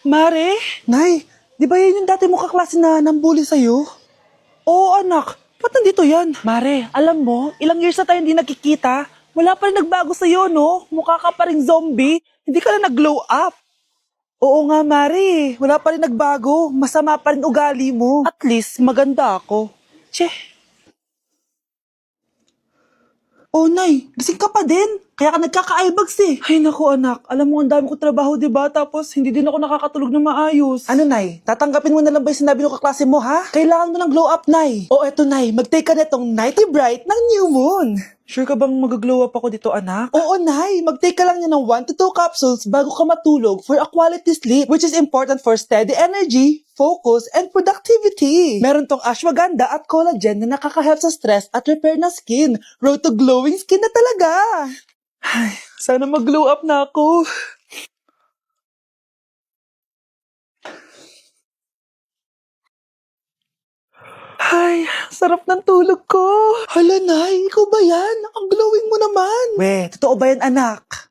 Mare? Nay, di ba yan yung dati mo kaklase na nambuli sa'yo? Oo anak, ba't nandito yan? Mare, alam mo, ilang years na tayo hindi nakikita. Wala pa rin nagbago sa'yo, no? Mukha ka pa rin zombie. Hindi ka na nag-glow up. Oo nga, Mare. Wala pa rin nagbago. Masama pa rin ugali mo. At least, maganda ako. Che. Oh, Nay, gising ka pa din. Kaya ka nagkaka-eyebags eh. Ay, naku anak. Alam mo, ang dami ko trabaho, di ba? Tapos, hindi din ako nakakatulog na maayos. Ano, Nay? Tatanggapin mo na lang ba yung sinabi ng kaklase mo, ha? Kailangan mo ng glow up, Nay. O, eto, Nay. Mag-take ka na itong Nighty Bright ng New Moon. Sure ka bang mag-glow up ako dito, anak? Oo, Nay. Mag-take ka lang niya ng 1 to 2 capsules bago ka matulog for a quality sleep, which is important for steady energy, focus, and productivity. Meron tong ashwagandha at collagen na nakaka-help sa stress at repair ng skin. Road to glowing skin na talaga. Ay, sana mag-glow up na ako. Ay, sarap ng tulog ko. Hala, Nay, ikaw ba yan? Ang glowing mo naman. We, totoo ba yan, anak?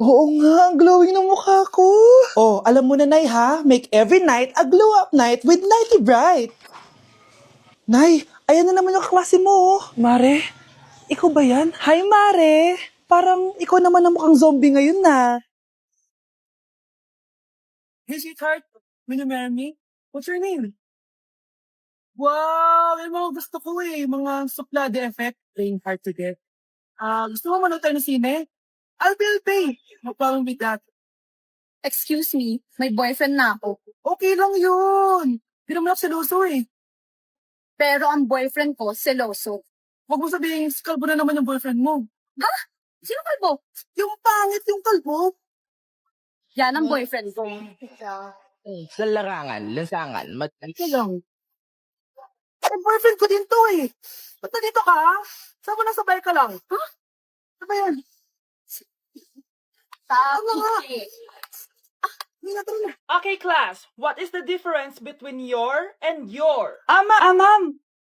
Oo nga, ang glowing ng mukha ko. Oh, alam mo na, Nay, ha? Make every night a glow-up night with Nighty Bright. Nay, ayan na naman yung kaklase mo. Mare, ikaw ba yan? Hi, Mare. Parang ikaw naman ang mukhang zombie ngayon na. Hey, sweetheart. Will you marry me? What's your name? Wow! Yung mga gusto ko eh. Mga suplade effect. Playing hard to get. Gusto mo manood tayo ng sine? I'll pay. No problem with that. Excuse me, may boyfriend na ako. Okay lang yun. Hindi naman ako seloso eh. Pero ang boyfriend ko, seloso. Huwag mo sabihin, kalbo na naman yung boyfriend mo. Ha? Sino kalbo? Yung pangit yung kalbo. Yan ang boyfriend ko. Sa larangan, lansangan, Ito lang. Eh, boyfriend ko din to eh. Ba't nandito ka? Saan mo nasabay ka lang? Ha? Ano ba yan? Ano nga? Hindi na na. Okay, class. What is the difference between your and your? Ma'am.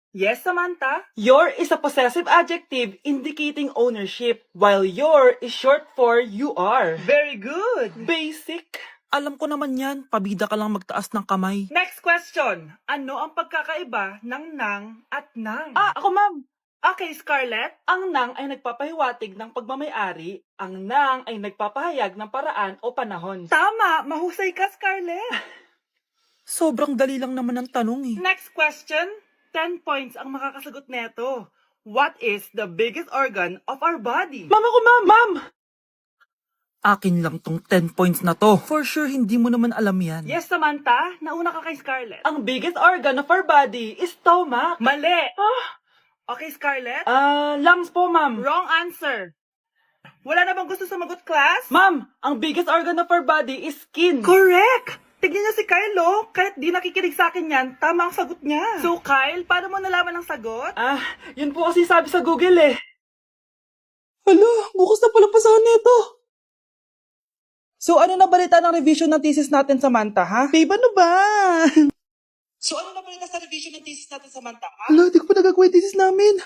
Yes, Samantha. Your is a possessive adjective indicating ownership, while your is short for you are. Very good. Basic. Alam ko naman yan. Pabida ka lang magtaas ng kamay. Next question. Ano ang pagkakaiba ng nang at nang? Ako ma'am. Okay, Scarlett. Ang nang ay nagpapahiwatig ng pagmamayari. Ang nang ay nagpapahayag ng paraan o panahon. Tama! Mahusay ka, Scarlett. Sobrang dali lang naman ang tanong eh. Next question. 10 points ang makakasagot neto. What is the biggest organ of our body? Ma'am ako ma'am! Akin lang tong 10 points na to. For sure, hindi mo naman alam yan. Yes, Samantha. Nauna ka kay Scarlett. Ang biggest organ of our body is stomach. Mali. Okay, Scarlett. Lungs po, ma'am. Wrong answer. Wala na bang gusto sumagot, class? Ma'am, ang biggest organ of our body is skin. Correct! Tignan niyo si Kyle, oh. Kahit di nakikinig sa akin yan, tama ang sagot niya. So, Kyle, paano mo nalaman ang sagot? Yun po kasi sabi sa Google eh. Hala, bukas na pala pasahan nito. So, ano na balita ng revision ng thesis natin, Samantha, ha? Babe, ano ba? So, ano na balita sa revision ng thesis natin, Samantha, ha? Hala, di ko pa nagagawa yung thesis namin.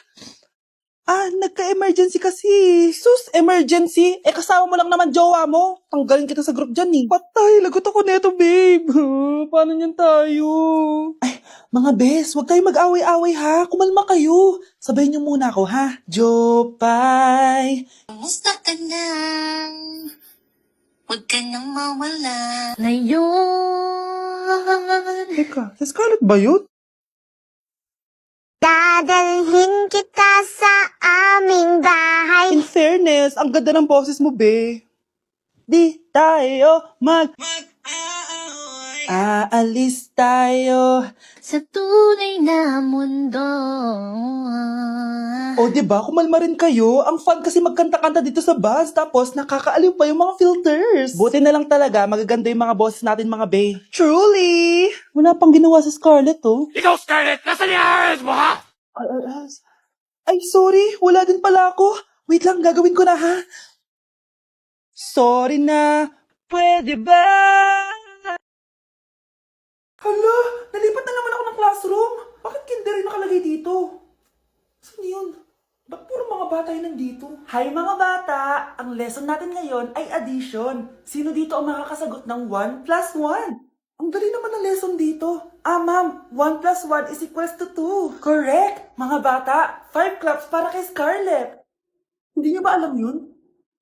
Nagka-emergency kasi. Sus, emergency? Kasama mo lang naman jowa mo. Tanggalin kita sa group dyan eh. Patay, lagot ako neto, babe. Paano niyan tayo? Ay, mga bes, huwag kayo mag-away-away ha. Kumalma kayo. Sabayin niyo muna ako ha. Jopay. Kumusta ka na? Huwag ka nang mawala. Ngayon, Teka, si Scarlett ba yun? Dadalhin kita sa aming bahay. In fairness, ang ganda ng boses mo, be. Di tayo aalis tayo. sa tunay na mundo. O, diba? Kumalma rin kayo. Ang fun kasi magkanta-kanta dito sa bus. Tapos, nakakaaliw pa yung mga filters. Buti na lang talaga, magaganda yung mga boses natin, mga be. Truly! Wala pang ginawa sa Scarlett, oh. Ikaw, Scarlett! Nasaan yung IRS mo, ha? Ay, sorry. Wala din pala ako. Wait lang, gagawin ko na, ha? Sorry na. Pwede ba? Hala, nalipat na naman ako ng classroom. Bakit kinder yung nakalagay dito? Saan yun? Ba't puro mga bata yung nandito? Hi mga bata! Ang lesson natin ngayon ay addition. Sino dito ang makakasagot ng 1 plus 1? Ang dali naman ng lesson dito. Ma'am, 1 plus 1 is equals to 2. Correct! Mga bata, 5 claps para kay Scarlett. Hindi niyo ba alam yun?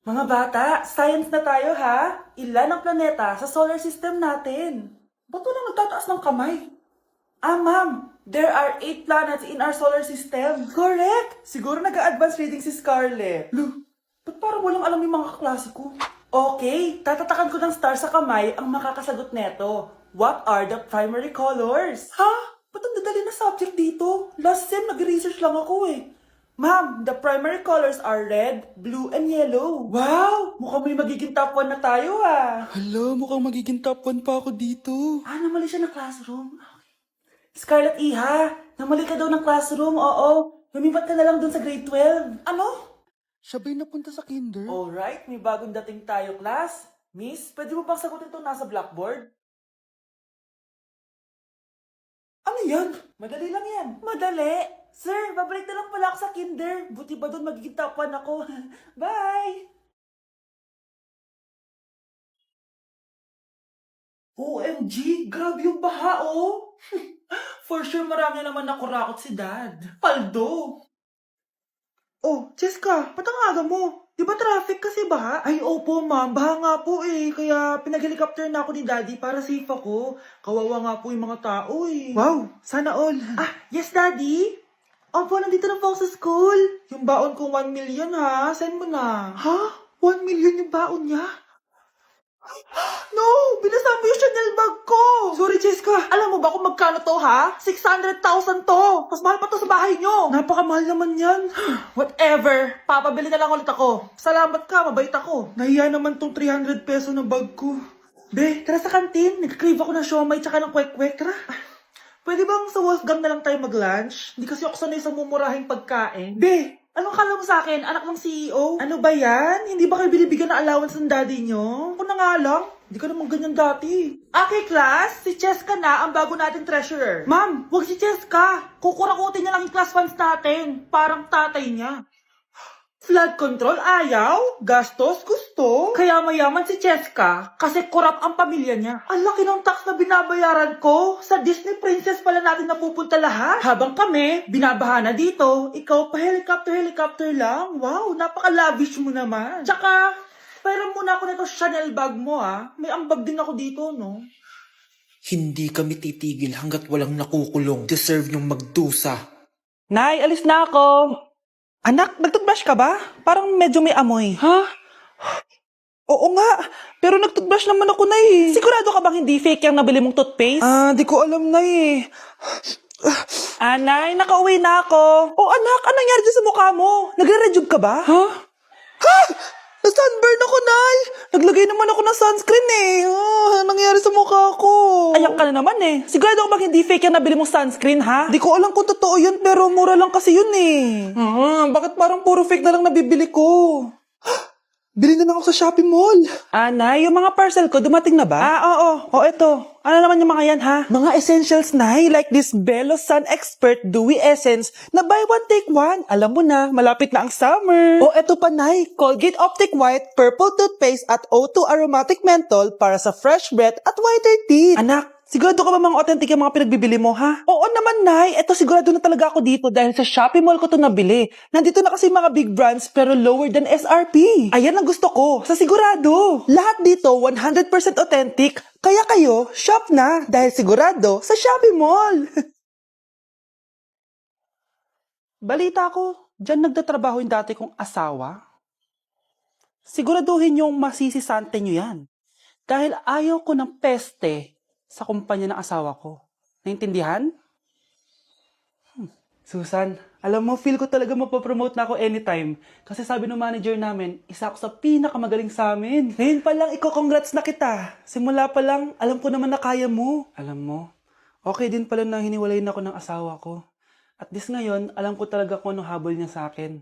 Mga bata, science na tayo ha? Ilan ang planeta sa solar system natin? Ba't walang nagtataas ng kamay? Ma'am, there are 8 planets in our solar system. Correct! Siguro nag-a-advance reading si Scarlett. Look, ba't parang walang alam yung mga kaklase ko? Okay, tatatakan ko ng star sa kamay ang makakasagot neto. What are the primary colors? Ha? Ba't ang dadali na subject dito? Last sem, nag-research lang ako eh. Ma'am, the primary colors are red, blue, and yellow. Wow! Mukhang may magiging top 1 na tayo ah. Hala, mukhang magiging top 1 pa ako dito. Namali siya ng classroom. Scarlett Iha, namali ka daw ng classroom, oo. Lumipat ka na lang dun sa grade 12. Ano? Siya ba'y napunta sa kinder? Alright, may bagong dating tayo, class. Miss, pwede mo bang sagutin itong nasa blackboard? Ano yan? Madali lang yan. Madali? Sir, babalik na lang pala ako sa kinder. Buti ba doon magiging top 1 ako? Bye! OMG, grabe yung baha, oh! For sure, marami naman nakurakot si Dad. Paldo! Oh, Cheska, ba't ang aga mo? Di ba traffic kasi baha? Ay, opo ma'am, baha nga po eh. Kaya pinag-helicopter na ako ni Daddy para safe ako. Kawawa nga po yung mga tao eh. Wow, sana all. Yes Daddy? Opo, nandito na po ako sa school. Yung baon ko 1 million ha, send mo na. Ha? 1 million yung baon niya? No! Binasa mo yung Chanel bag ko! Sorry, Cheska. Alam mo ba kung magkano to, ha? 600,000 to! Mas mahal pa to sa bahay nyo! Napakamahal naman yan. Whatever. Papabili na lang ulit ako. Salamat ka, mabait ako. Nahiya naman tong 300 peso na bag ko. Be, tara sa kantin. Nag-crave ako ng siomay tsaka ng kwek-kwek. Tara. Pwede bang sa Wolfgang na lang tayo mag-lunch? Hindi kasi ako sanay sa mumurahing pagkain. Be, anong kala mo sa akin? Anak ng CEO? Ano ba yan? Hindi ba kayo binibigyan ng allowance ng daddy nyo? Ako na nga lang. Hindi ka naman ganyan dati. Okay, class. Si Cheska na ang bago natin treasurer. Ma'am, wag si Cheska. Kukurakutin niya lang yung class funds natin. Parang tatay niya. Flood control, ayaw. Gastos, gusto. Kaya mayaman si Cheska kasi korap ang pamilya niya. Ang laki ng tax na binabayaran ko. Sa Disney Princess pala natin napupunta lahat. Habang kami, binabaha na dito. Ikaw pa helicopter lang. Wow, napaka-lavish mo naman. Tsaka, pera muna ako nito Chanel bag mo May ambag din ako dito, no? Hindi kami titigil hanggat walang nakukulong. Deserve yung magdusa. Nay, alis na ako. Anak, nagtoothbrush ka ba? Parang medyo may amoy. Ha? Oo nga, pero nagtoothbrush naman ako, Nay. Sigurado ka bang hindi fake yung nabili mong toothpaste? Di ko alam, Nay. Nay, nakauwi na ako. Oh, anak, anong nangyari dyan sa mukha mo? Nagre-rejuve ka ba? Ha? Na-sunburn ako, Nay! Naglagay naman ako ng sunscreen eh. Anong nangyari sa mukha ko? Ayak ka na naman eh. Sigurado ka bang hindi fake yung nabili mong sunscreen, ha? Di ko alam kung totoo yun, pero mura lang kasi yun eh. Bakit parang puro fake na lang nabibili ko? Bili na lang ako sa Shopee Mall. Nay, yung mga parcel ko, dumating na ba? Oo. O, eto. Ano naman yung mga yan, ha? Mga essentials, Nay. Like this Belo Sun Expert Dewy Essence na buy one, take one. Alam mo na, malapit na ang summer. O, eto pa, Nay. Colgate Optic White Purple Toothpaste at O2 Aromatic Menthol para sa fresh breath at whiter teeth. Anak, sigurado ka ba mga authentic yung mga pinagbibili mo, ha? Oo naman, Nay. Eto, sigurado na talaga ako dito dahil sa Shopee Mall ko to nabili. Nandito na kasi mga big brands pero lower than SRP. Ayan ang gusto ko, sa sigurado. Lahat dito 100% authentic. Kaya kayo, shop na dahil sigurado sa Shopee Mall. Balita ko, dyan nagtatrabaho yung dati kong asawa. Siguraduhin yung masisisante nyo yan. Dahil ayaw ko ng peste sa kumpanya ng asawa ko. Naintindihan? Susan, alam mo, feel ko talaga mapapromote na ako anytime. Kasi sabi ng manager namin, isa ako sa pinakamagaling sa amin. Ngayon pa lang, congrats na kita. Simula pa lang, alam ko naman na kaya mo. Alam mo, okay din pala na hiniwalayin ako ng asawa ko. At this ngayon, alam ko talaga kung ano habol niya sa akin.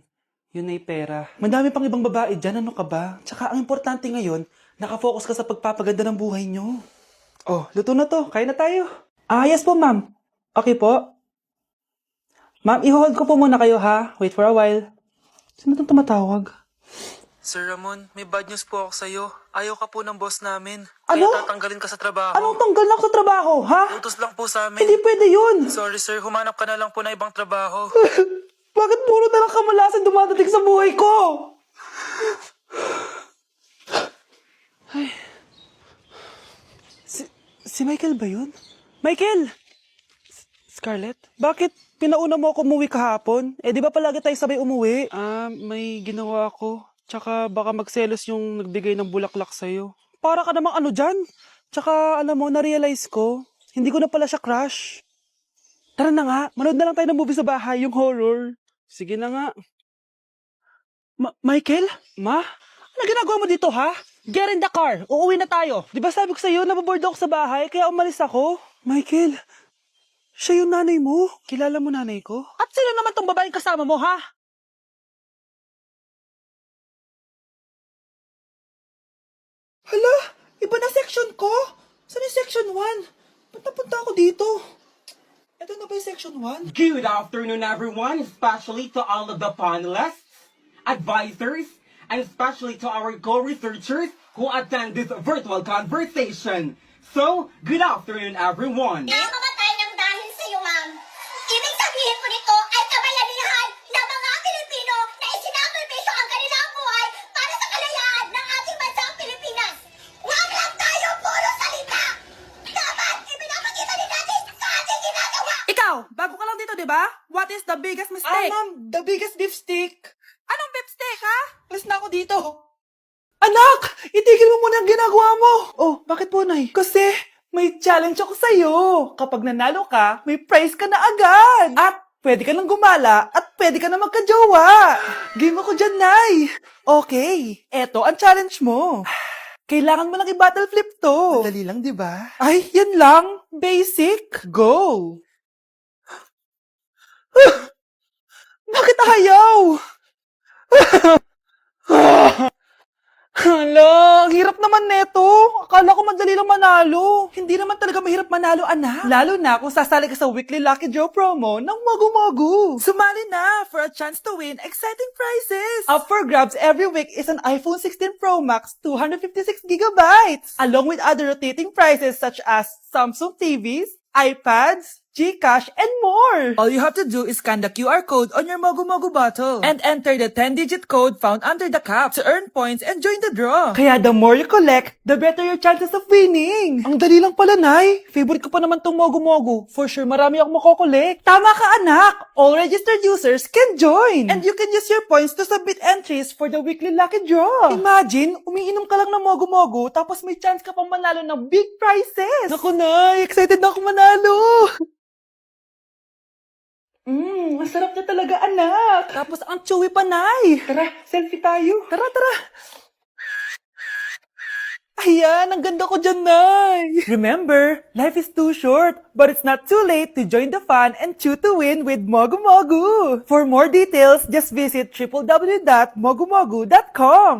Yun ay pera. Madami pang ibang babae dyan, ano ka ba? Tsaka ang importante ngayon, nakafocus ka sa pagpapaganda ng buhay nyo. Oh, luto na to. Kaya na tayo. Yes po, ma'am. Okay po. Ma'am, i-hold ko po muna kayo, ha? Wait for a while. Sino itong tumatawag? Sir Ramon, may bad news po ako sa'yo. Ayaw ka po ng boss namin. Ano? Kaya tatanggalin ka sa trabaho. Anong tanggal na ako sa trabaho, ha? Utos lang po sa amin. Hindi pwede yun. Sorry sir, humanap ka na lang po na ibang trabaho. Bakit puro na lang kamalasan dumadating sa buhay ko? Ay. Si Michael ba yun? Michael! Scarlett? Bakit pinauna mo ako umuwi kahapon? Eh di ba palagi tayo sabay umuwi? May ginawa ako. Tsaka baka magselos yung nagbigay ng bulaklak sa'yo. Para ka namang ano dyan? Tsaka alam mo, na-realize ko, hindi ko na pala siya crush. Tara na nga, manood na lang tayo ng movie sa bahay, yung horror. Sige na nga. Michael? Ma? Ano ginagawa mo dito, ha? Get in the car, uuwi na tayo. Di ba sabi ko sa'yo, nababoard ako sa bahay, kaya umalis ako? Michael, siya yung nanay mo? Kilala mo nanay ko? At sino naman tong babaeng kasama mo, ha? Hala, iba na section ko? Saan yung section 1? Ba't napunta ako dito? Ito na ba yung section 1? Good afternoon, everyone, especially to all of the panelists, advisors, and especially to our co-researchers who attend this virtual conversation. So, good afternoon, everyone. Namamatay ng dahil sa iyo, ma'am. Ibig sabihin ko nito ay kabayanihan ng mga Pilipino na isinakripisyo ang kanilang buhay para sa kalayaan ng ating bansang Pilipinas. Huwag lang tayo puro salita. Dapat ipinapakita din natin sa ating ginagawa. Ikaw, bago ka lang dito, di ba? What is the biggest mistake? Ma'am, the biggest beef stick. Anong beef steak, ha? Alis na ako dito. Anak! Itigil mo muna ang ginagawa mo! Oh, bakit po, Nay? Kasi may challenge ako sa'yo. Kapag nanalo ka, may prize ka na agad. At pwede ka nang gumala at pwede ka na magka-jowa. Game ako dyan, Nay. Okay, eto ang challenge mo. Kailangan mo lang i-battle flip to. Madali lang, di ba? Ay, yan lang. Basic. Go! Bakit ayaw? Hala, ang hirap naman neto. Akala ko madali lang manalo. Hindi naman talaga mahirap manalo, anak. Lalo na kung sasali ka sa weekly Lucky Draw promo ng Mogu. Sumali na for a chance to win exciting prizes. Up for grabs every week is an iPhone 16 Pro Max 256 gigabytes, along with other rotating prizes such as Samsung TVs, iPads, GCash, and more. All you have to do is scan the QR code on your Mogu bottle and enter the 10-digit code found under the cap to earn points and join the draw. Kaya the more you collect, the better your chances of winning. Ang dali lang pala, Nay. Favorite ko pa naman tong Mogu. For sure, marami akong makokolekt. Tama ka, anak. All registered users can join. And you can use your points to submit entries for the weekly lucky draw. Imagine, umiinom ka lang ng Mogu tapos may chance ka pang manalo ng big prizes. Naku, Nay. Excited na ako manalo. Masarap na talaga, anak. Tapos ang chewy pa, Nay. Tara, selfie tayo. Tara. Ayan, ang ganda ko dyan, Nay. Remember, life is too short, but it's not too late to join the fun and chew to win with Mogu. For more details, just visit www.mogumogu.com.